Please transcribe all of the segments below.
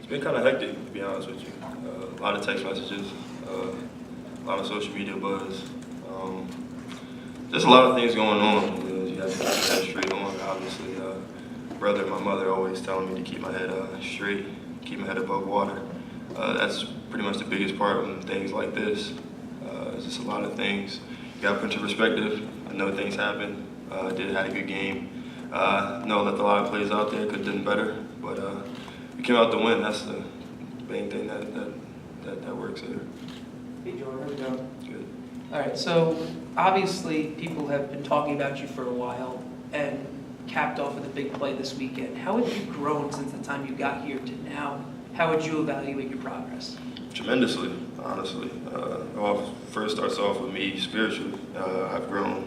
It's been kind of hectic, to be honest with you. A lot of text messages, a lot of social media buzz. Just a lot of things going on. You have to keep your head straight on, obviously. Brother and my mother always telling me to keep my head straight, keep my head above water. That's pretty much the biggest part in things like this. It's just a lot of things. You got to put into perspective. I know things happen. Had a good game. Know that a lot of players out there could have done better, but we came out to win. That's the main thing that works there. Hey, Juwan, how's it going? Good. All right, so obviously people have been talking about you for a while and capped off with a big play this weekend. How have you grown since the time you got here to now? How would you evaluate your progress? Tremendously, honestly. First starts off with me spiritually. I've grown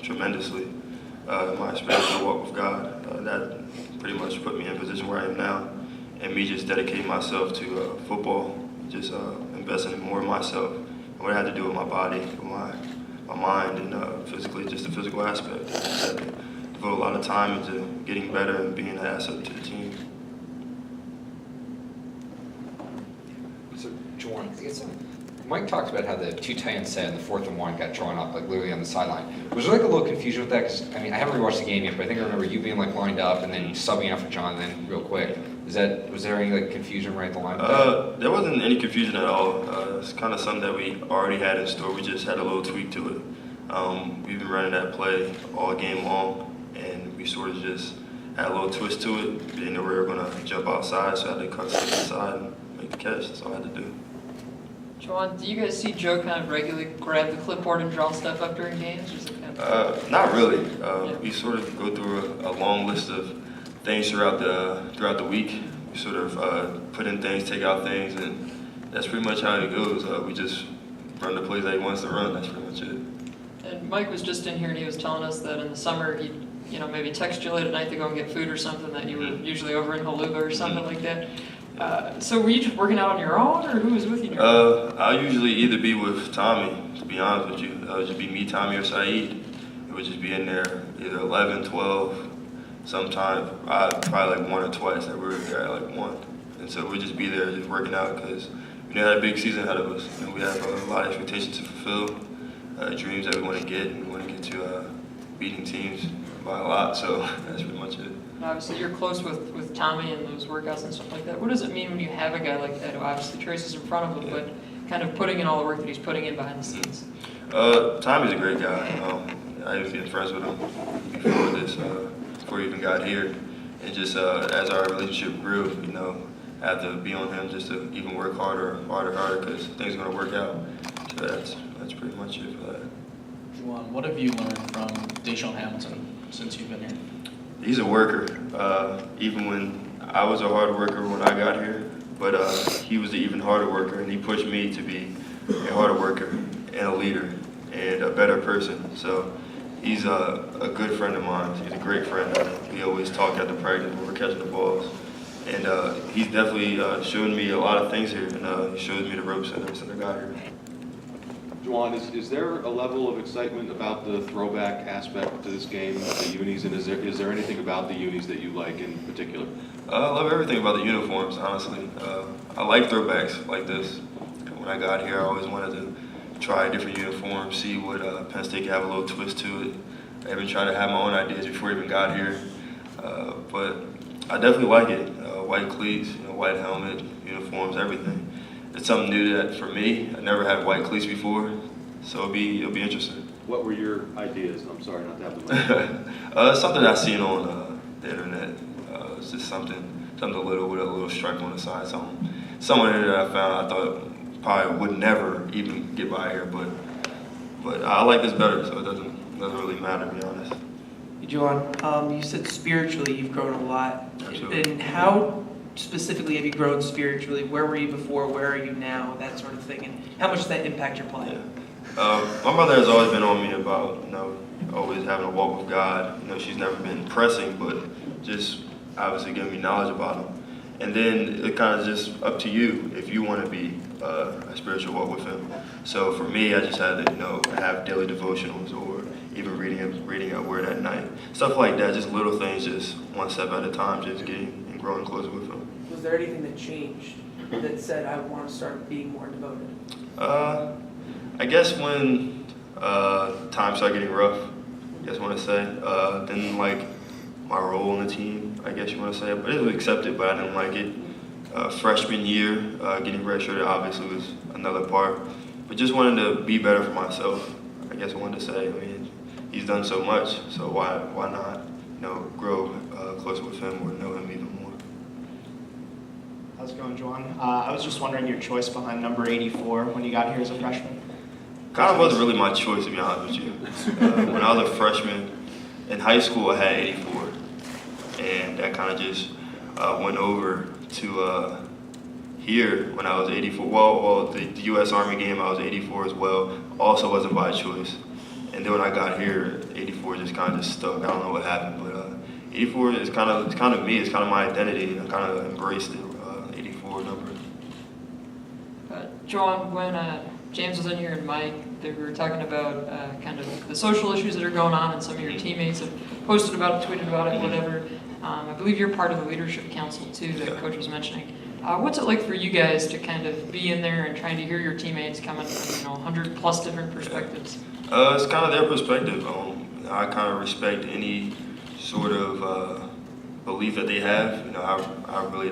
tremendously in my spiritual walk with God. That pretty much put me in a position where I am now. And me just dedicating myself to football, just investing more in myself. And what I had to do with my body, with my mind, and physically, just the physical aspect. I just had to devote a lot of time into getting better and being an asset to the team. So, Juwan, Mike talked about how the 2 tight ends set and the 4th and 1 got drawn up, like literally on the sideline. Was there like a little confusion with that? Because I mean, I haven't rewatched the game yet, but I think I remember you being like lined up and then subbing out for John, then real quick. Was there any like confusion right at the line? There wasn't any confusion at all. It's kind of something that we already had in store. We just had a little tweak to it. We've been running that play all game long, and we sort of just had a little twist to it. Didn't know we were going to jump outside, so I had to cut to the side and make the catch. That's all I had to do. Juwan, do you guys see Joe kind of regularly grab the clipboard and draw stuff up during games? Or is it kind of Not really. We sort of go through a long list of things throughout the week. We sort of put in things, take out things, and that's pretty much how it goes. We just run the plays that he wants to run. That's pretty much it. And Mike was just in here and he was telling us that in the summer he'd maybe text you late at night to go and get food or something, that you were usually over in Haluga or something like that. So were you just working out on your own, or who was with you? I'll usually either be with Tommy, to be honest with you. It would just be me, Tommy, or Saeed. It would just be in there either 11, 12, sometime, probably like 1 or twice. That we were there at like 1. And so we'd just be there just working out because we had a big season ahead of us. And we have a lot of expectations to fulfill, dreams that we want to get, and we want to get to beating teams by a lot. So that's pretty much it. Obviously, you're close with Tommy and those workouts and stuff like that. What does it mean when you have a guy like that who obviously traces in front of him, but kind of putting in all the work that he's putting in behind the scenes? Tommy's a great guy. I even been friends with him before he even got here. And just as our relationship grew, I had to be on him just to even work harder, because things are going to work out. So that's pretty much it for that. Juwan, what have you learned from Deshaun Hamilton since you've been here? He's a worker. Even when I was a hard worker when I got here, but he was an even harder worker, and he pushed me to be a harder worker and a leader and a better person. So he's a good friend of mine. He's a great friend. We always talk after practice when we're catching the balls. And he's definitely shown me a lot of things here, and he shows me the ropes ever since I got here. Juwan, is there a level of excitement about the throwback aspect to this game, the unis, and is there anything about the unis that you like in particular? I love everything about the uniforms, honestly. I like throwbacks like this. When I got here, I always wanted to try a different uniform, see what Penn State could have a little twist to it. I even tried to have my own ideas before I even got here. But I definitely like it. White cleats, white helmet, uniforms, everything. It's something new that for me. I never had white cleats before, so it'll be interesting. What were your ideas? I'm sorry not to have the Something I seen on the internet. It's just something little with a little stripe on the side. Someone that I found I thought probably would never even get by here, but I like this better, so it doesn't really matter, to be honest. Juwan, you said spiritually you've grown a lot. Absolutely. And how specifically have you grown spiritually? Where were you before? Where are you now? That sort of thing. And how much does that impact your play? Yeah. My mother has always been on me about, always having a walk with God. She's never been pressing, but just obviously giving me knowledge about Him. And then it kind of just up to you if you want to be a spiritual walk with Him. So for me, I just had to, have daily devotionals or even reading a word at night. Stuff like that, just little things, just one step at a time, just getting and growing closer with him. Was there anything that changed that said, I want to start being more devoted? I guess when times started getting rough, I guess I want to say, didn't like my role in the team, I guess you want to say, but it was accepted, but I didn't like it. Freshman year, getting redshirted obviously was another part, but just wanted to be better for myself. I guess I wanted to say, I mean, he's done so much, so why not, grow closer with him or know him even more. How's it going, Juwan? I was just wondering your choice behind number 84 when you got here as a freshman. Kind of wasn't really my choice, to be honest with you. When I was a freshman in high school, I had 84, and that kind of just went over to here when I was 84. Well, the U.S. Army game, I was 84 as well. Also wasn't by choice. And then when I got here, 84 just kind of just stuck. I don't know what happened, but 84 is kind of me. It's kind of my identity. I kind of embraced it. 84 number. Juwan, when James was in here and Mike, they were talking about kind of the social issues that are going on, and some of your teammates have posted about it, tweeted about it, whatever. I believe you're part of the leadership council too that Coach was mentioning. What's it like for you guys to kind of be in there and trying to hear your teammates coming from 100+ different perspectives? It's kind of their perspective. I kind of respect any sort of belief that they have. I really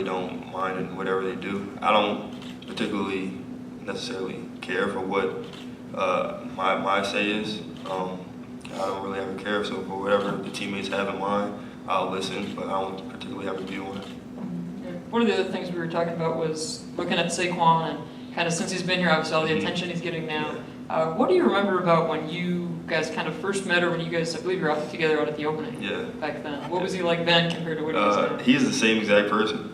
don't mind in whatever they do. I don't particularly necessarily care for what my say is. I don't really ever care. So for whatever the teammates have in mind, I'll listen, but I don't particularly have a view on it. One of the other things we were talking about was looking at Saquon and kind of since he's been here, obviously all the attention he's getting now. What do you remember about when you guys kind of first met, or when you guys, I believe you were out together out at the opening back then? What was he like then compared to what he is now? He's the same exact person.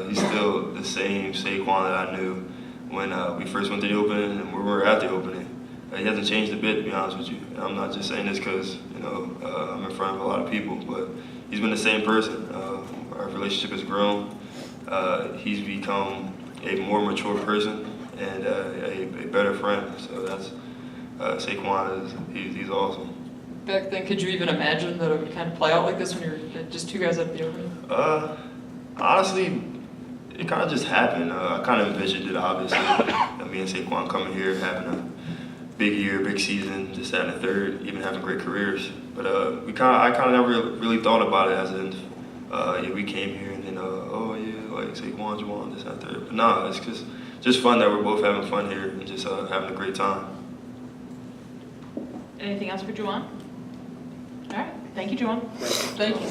He's still the same Saquon that I knew when we first went to the opening and we were at the opening. He hasn't changed a bit, to be honest with you. And I'm not just saying this because I'm in front of a lot of people, but he's been the same person. Our relationship has grown. He's become a more mature person and a better friend. So that's Saquon. He's awesome. Back then, could you even imagine that it would kind of play out like this when you're just two guys at the opening? Honestly, it kind of just happened. I kind of envisioned it, obviously. Me and Saquon coming here, having a big year, big season, just having a third, even having great careers. But I kind of never really thought about it as in, we came here and then, like Saquon, Juwan, this, that, third. But no, it's just fun that we're both having fun here and just having a great time. Anything else for Juwan? All right. Thank you, Juwan. Thank you.